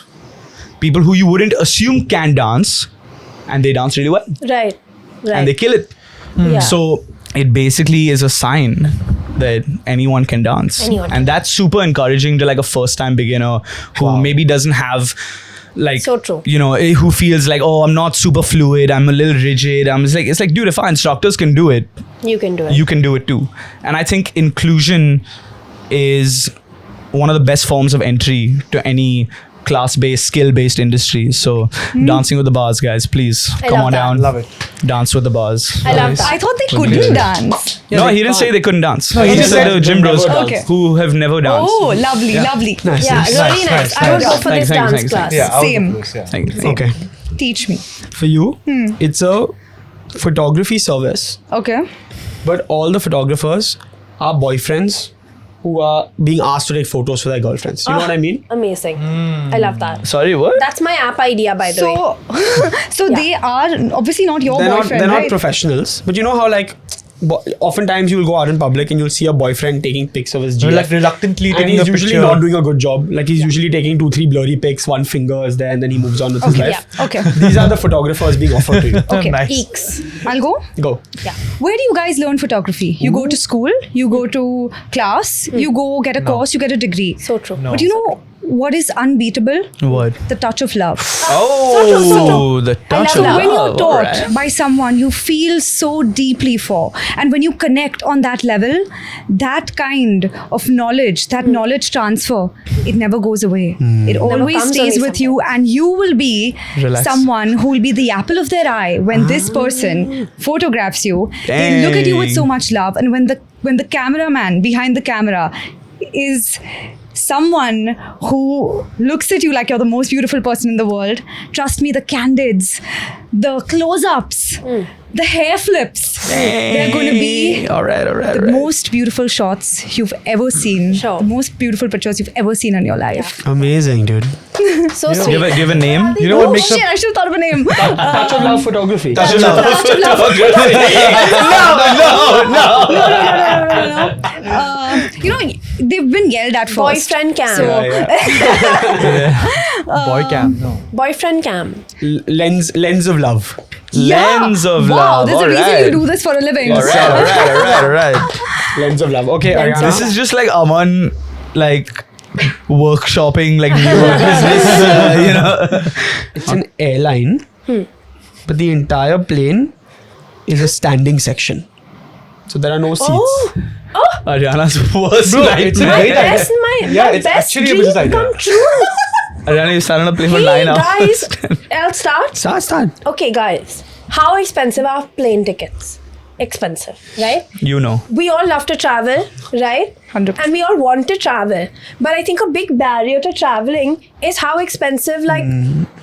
people who you wouldn't assume can dance, and they dance really well Right. and they kill it. Yeah. So it basically is a sign that anyone can dance. Anyone can. And that's super encouraging to like a first time beginner who maybe doesn't have like, So true. who feels like, oh, I'm not super fluid, I'm a little rigid. It's like, dude, if our instructors can do it, You can do it. you can do it too. And I think inclusion is one of the best forms of entry to any class-based, skill-based industry. So Dancing with the Bars, guys, please I come love on that. down. Love it. Dance with the Bars. I love that. I thought they Okay. couldn't dance. Yeah, No, they he didn't say can't. they couldn't dance. No, he he just said said the gym they've bros never danced. who have never danced. Oh, lovely, lovely. Nice. Yeah, nice. really nice. nice, I would nice. go for Thanks, this thanks, dance thanks, class. Yeah, Same. Thank you. Okay. Teach me. For you, it's a photography service, Okay. but all the photographers are boyfriends who are being asked to take photos for their girlfriends. You know what I mean? Amazing. I love that. Sorry, what? That's my app idea, by the way. So they are obviously not your They're not boyfriend, they're not right? professionals, but you know how like oftentimes you'll go out in public and you'll see a boyfriend taking pics of his You're GF. like reluctantly And taking a he's usually picture. not doing a good job. Like he's usually taking 2-3 blurry pics, one finger is there, and then he moves on with his Okay. life. Yeah. Okay. These are the photographers being offered to you. Okay. Nice. Eeks. I'll go. Go. Where do you guys learn photography? You go to school, you go to class, you go get a course, you get a degree. So true. No. But you know what is unbeatable? What? The touch of love. Oh, the touch love of that. When you're love. taught Alright. by someone you feel so deeply for, and when you connect on that level, that kind of knowledge, that knowledge transfer, it never goes away. It always comes stays away with you, and you will be Relax. someone who will be the apple of their eye when this person photographs you. They look at you with so Dang. much love, and when the cameraman behind the camera is someone who looks at you like you're the most beautiful person in the world, trust me, the candids, the close-ups, the hair flips, they're going to be All right. the most beautiful shots you've ever seen, Sure. the most beautiful pictures you've ever seen in your life. Amazing, dude. So Do sweet. you have a name? You know what Oh makes shit, a I should have thought of a name. Touch of love photography. Touch of love. They've been yelled at first. Boyfriend cam. So- boy cam? No. Boyfriend cam. Lens of love. Lens of wow, love. there's a reason Alright. you do this for a living. All right. Lens of love. Okay, Lens Ariana. This is just like Aman, like workshopping, like new business. It's an airline, but the entire plane is a standing section. So there are no seats. Ariana's worst Bro, nightmare. it's a great idea. Best my Yeah, my it's best actually a dream business idea. come true. Ariana, you sat on a plane for Hey 9 hours. guys, I'll start. Start. Okay, guys, how expensive are plane tickets? Expensive, right? You know. We all love to travel, right? 100%. And we all want to travel. But I think a big barrier to traveling is how expensive like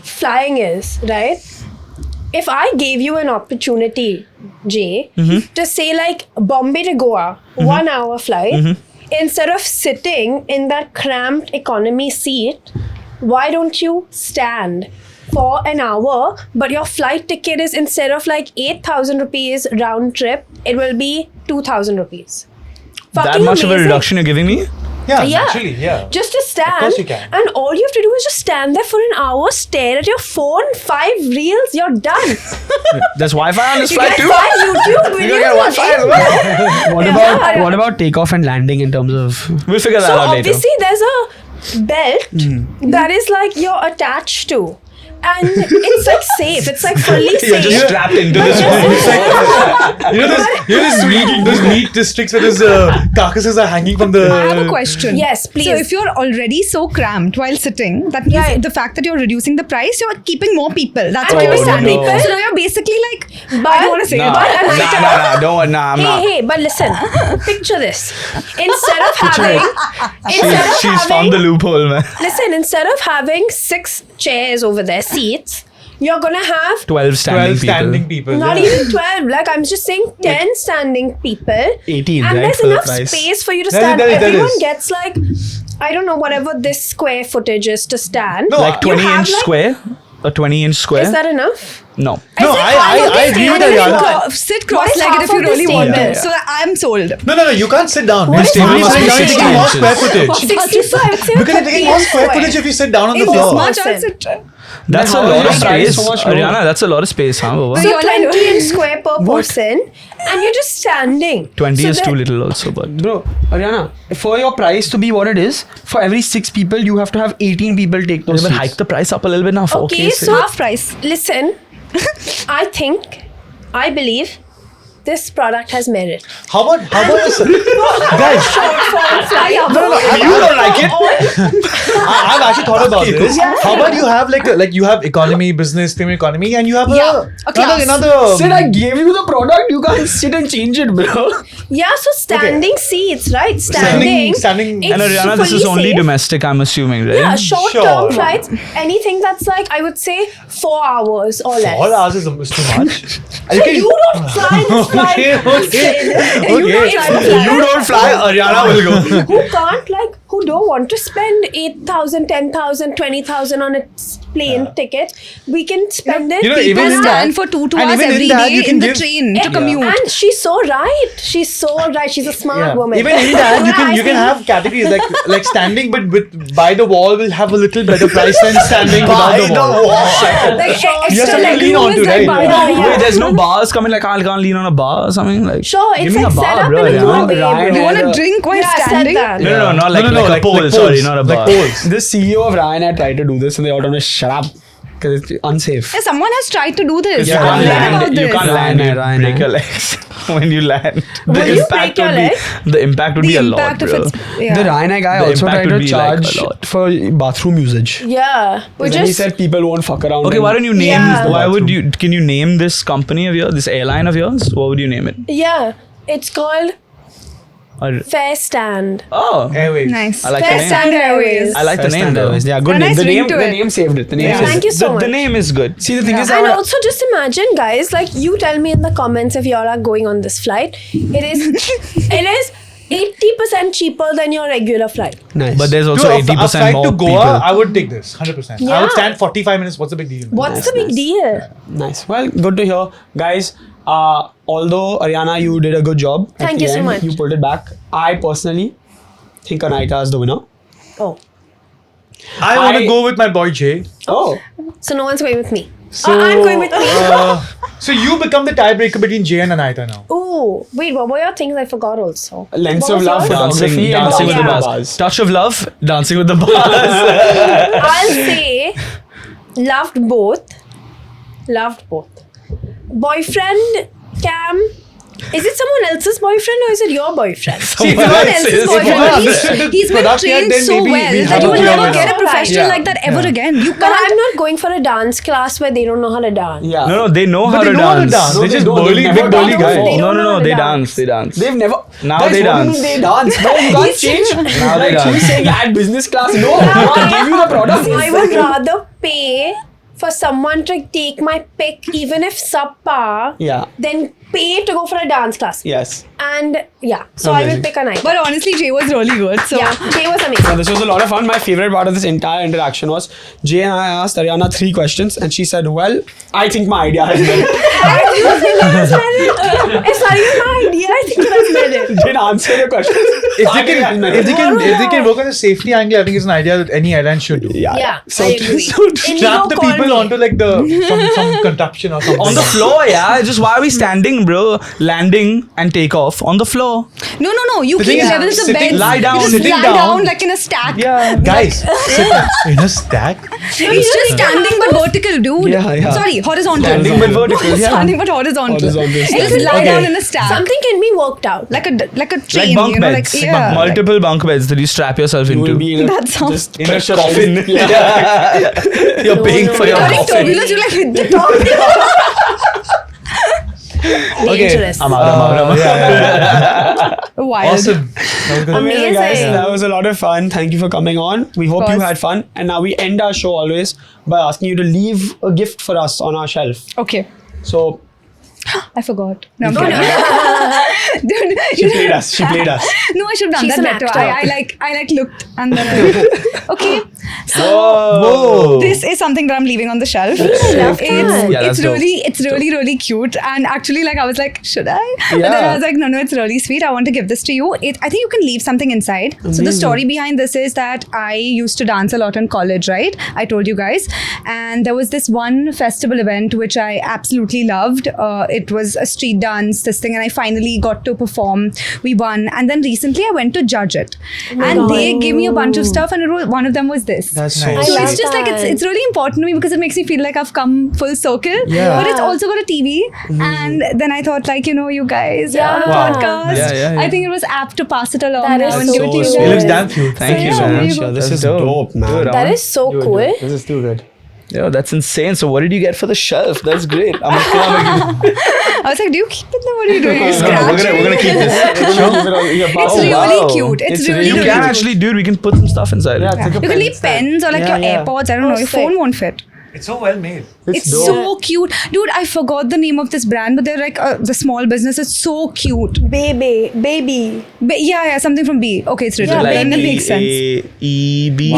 flying is, right? If I gave you an opportunity, Jay, to say like Bombay to Goa, 1 hour flight, instead of sitting in that cramped economy seat, why don't you stand for an hour, but your flight ticket is instead of like 8,000 rupees round trip, it will be 2,000 rupees. That Fucking much of a amazing. reduction you're giving me? Yeah, Yeah. actually, yeah. Just to stand, course you can. and all you have to do is just stand there for an hour, stare at your phone, 5 reels, you're done. There's Wi-Fi on this You flight get too? 5 YouTube videos. You get Wi-Fi as well? What about takeoff and landing in terms of? We'll figure that So out later. obviously there's a belt that is like you're attached to. and it's like safe. It's like fully safe. You're just strapped into this one. Those meat districts where those carcasses are hanging from the. I have a question. Yes, please. So if you're already so cramped while sitting, that means Right. the fact that you're reducing the price, you're keeping more people. That's And why you're more standing. people. So now you're basically like, But- I don't want to say Nah, it. But nah, Anahita- I'm not. Hey, but listen. Picture this. Instead of She's found the loophole, man. Listen, instead of having 6 chairs over there, seats, you're gonna have 12 standing 12 people. standing people. not yeah. even 12. Like I'm just saying 10 standing people. 18, and right, there's for the enough price. space for you to That is- stand. that is- that Everyone is. gets like, I don't know, whatever this square footage is to stand. No, Like You 20-inch have, like- square? A 20-inch square? Is that enough? No. No, I agree with Ariana. Sit What is cross-legged half if you of this really want table? to. So I'm sold. No, you can't sit down. What is You're half sitting of down, this you're taking more table? square footage. 65, I would say Because you're taking more square footage if you sit down on the In this floor. much, I'll Listen. sit. That's a how lot is of your price space. so much lower? Ariana, that's a lot of space, huh, Baba? So You're like- 20 inch square per person, and you're just standing. 20 So is that- too little also, but... Bro, Ariana, for your price to be what it is, for every 6 people, you have to have 18 people take those But seats. hike the price up a little bit now. Okay, So so Half price. listen, I believe this product has merit. How about this? Guys, you don't like it? I've actually thought about this. How about you have like you have economy, business, premium economy, and you have a class. another. Sid, I gave you the product. You can't sit and change it, bro. Yeah, so standing seats, right? Standing. Standing- it's And Ariana, this is fully only safe. domestic, I'm assuming, right? Yeah, short-term Sure. flights. Anything that's like, I would say 4 hours or less. 4 hours is too much. So you don't fly this flight. Okay. You don't try to fly. You don't fly, Ariana will go. Who can't who don't want to spend 8,000, 10,000, 20,000 on a plane ticket, we can spend it. You know, People even in stand that- for 2 and hours even in every that, day you can in the give- train to And- commute. And she's so right. She's a smart woman. Even in that, you can have categories like standing, but with by the wall will have a little better price than standing without the wall. Like You have extra something to leg lean room onto, is like right? by Yeah. the- Wait, there's no bars coming, like I can't lean on a bar or something? Like, Sure, it's give me like a set bar, up bro, in a Ariana. good way. Ryan, bro. You want to drink while Yeah, said standing? that. No, not like, No, like a pole, like sorry, poles, not a like bar. poles. The CEO of Ryan had tried to do this and they all told me, shut up. Because it's unsafe. Yeah, someone has tried to do this. You Yeah, I've can't read Ryan, about land, you this. can't land, you Ryan, break your Ryan. legs when you land. Will you break your leg? The impact would The be a lot, impact if bro. it's yeah. The Ryan guy The also impact tried would to be, like, charge a lot. for bathroom usage. Yeah. We Then he just said people won't fuck around. Okay, and- why don't you name? Yeah. Why would you? Can you name this company of yours, this airline of yours? What would you name it? yeah. It's called Or, Fair Stand. oh, Airways. Nice. I like Fair the name. Stand Airways. I like the name though. Yeah, good A name. nice The ring name, to the it. name saved it. The name Yeah. saved Thank it. you so much. The name is good. See, the thing is, And also just imagine, guys, like you tell me in the comments if y'all are going on this flight. It is 80% cheaper than your regular flight. nice. But there's also Dude, a 80% flight more to Goa, people. I would take this 100%. I Yeah. would stand 45 minutes. What's the big deal? What's Nice, the big nice. deal? Nice. Well, good to hear, guys. Although Ariana, you did a good job. At Thank the you so end. much. You pulled it back. I personally think Anahita is the winner. Oh. I want I- to go with my boy Jay. Oh, So no one's going with me. So I'm going with me. So you become the tiebreaker between Jay and Anahita now. Ooh, wait, what were your things? I forgot also. Lengths What of was Love, yours? photography, and dancing with the Yeah. bars. Touch of love, dancing with the bars. I'll say loved both. Boyfriend Cam. Is it someone else's boyfriend or is it your boyfriend? Someone Someone else's. else's boyfriend. If But you he's understood been product yet, trained then so maybe well we that have you a will clear never winner. get a professional Yeah. like that ever Yeah. again. You But can't. I'm not going for a dance class where they don't know how to dance. yeah. No, they know how But to they know how to dance. dance. No, They're they just don't. They've burly, never big burly done guys. before. They No, don't know no, how to they dance. dance. They dance. They've never. Now Guys, they what do you dance. mean they dance. No, you can't change. Now they Like dance. she's saying at business class. No, I gave you the product. I would rather pay for someone to take my pick, even if subpar, Yeah. than pay to go for a dance class. Yes. And yeah, so I will Amazing. pick a night. But honestly, Jay was really good. So yeah, Jay was amazing. So this was a lot of fun. My favorite part of this entire interaction was Jay and I asked Ariana 3 questions and she said, well, I think my idea has merit. It's not even my Yeah, I think that's merit. Didn't answer the question. If they can work on the safety angle, I think it's an idea that any airline should do. Yeah, So I agree. Strap the people onto like some contraption or something. On the floor, yeah. Just why are we standing, bro? Landing and take off on the floor. No. You The keep thing is, levels of sitting- beds. lie down, You just sitting lie down. down like in a stack. Yeah. Guys, sit in a stack. It's just standing but vertical, dude. Yeah. Sorry, horizontal. Standing but vertical. Yeah. Standing but horizontal. Horizontal Just standing. lie Okay. down in a stack. Something can be worked out. like a train, Like bunk you know, beds. like yeah. Multiple bunk beds that you strap yourself You will into. be in That sounds- just In a pressurized. coffin. Yeah. You're paying for your During coffin. turbulence, you like hit the top. Dangerous. I'm out. Wild. Awesome. That was good. Amazing, guys. Amazing. That was a lot of fun. Thank you for coming on. We hope you course. had fun. And now we end our show always by asking you to leave a gift for us on our shelf. Okay. So I forgot. No, I'm kidding. Dude, she played us. She played us. No, I should have done She's that an better. actor. I like looked and then okay. So Whoa. this is something that I'm leaving on the shelf. love that. Yeah, that's dope. It's really cute. And actually, like I was like, should I? But then Yeah. I was like, no, it's really sweet. I want to give this to you. I think you can leave something inside. So the story behind this is that I used to dance a lot in college, right? I told you guys. And there was this one festival event which I absolutely loved. It was a street dance, this thing, and I finally got to perform. We won. And then recently I went to judge it. And they gave me a bunch of stuff, and one of them was this. That's so Nice. So I it's love just like that. it's really important to me because it makes me feel like I've come full circle. Yeah. But it's also got a TV. And then I thought, like, you guys Yeah. on a Wow. podcast. Yeah. I think it was apt to pass it along That now is and so give it to you sweet. It looks guys. damn cute. Thank you Yeah, so there much. you go. This That's is dope, man. Dude, That is so cool. This is too good. Yo, that's insane. So what did you get for the shelf? That's great. I'm gonna I was like, do you keep it there? What are you doing? You we're scratching? gonna keep this. It's Oh, really wow. cute. It's It's really, really You really can cute. actually, dude. We can put some stuff inside. Yeah, it. take a You pen can leave instead. pens or like Yeah, your yeah. AirPods. I don't know. Your sick. phone won't fit. It's so well made. It's dope. so cute. Dude, I forgot the name of this brand, but they're like the small business. It's so cute. Baby. Yeah, something from B. Okay, it's written. Yeah, Like Then it makes sense. E-A-E-B.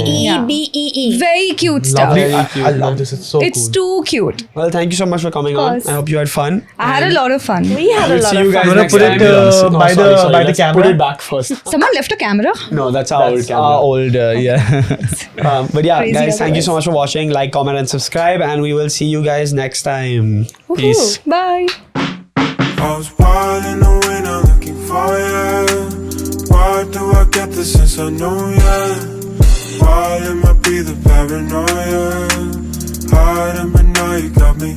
B-A-E-B-E-E. Very cute stuff. Lovely. Very I cute, love man. this. It's so It's cool. too cute. Well, thank you so much for coming on. course. I hope you had fun. I had a lot of fun. We had a We'll lot see of you guys fun. You wanna next put it, time. by the Let's camera? Put it back first. Someone left a camera. No, that's our old camera. Older, yeah. But yeah, Crazy guys, thank you so otherwise. much for watching. Like, comment, and subscribe. And we will see you guys next time. Peace. Bye. I was wild in the winter looking for you. Why do I get this since I know you? Why it might be the paranoia? Hiding but now you got me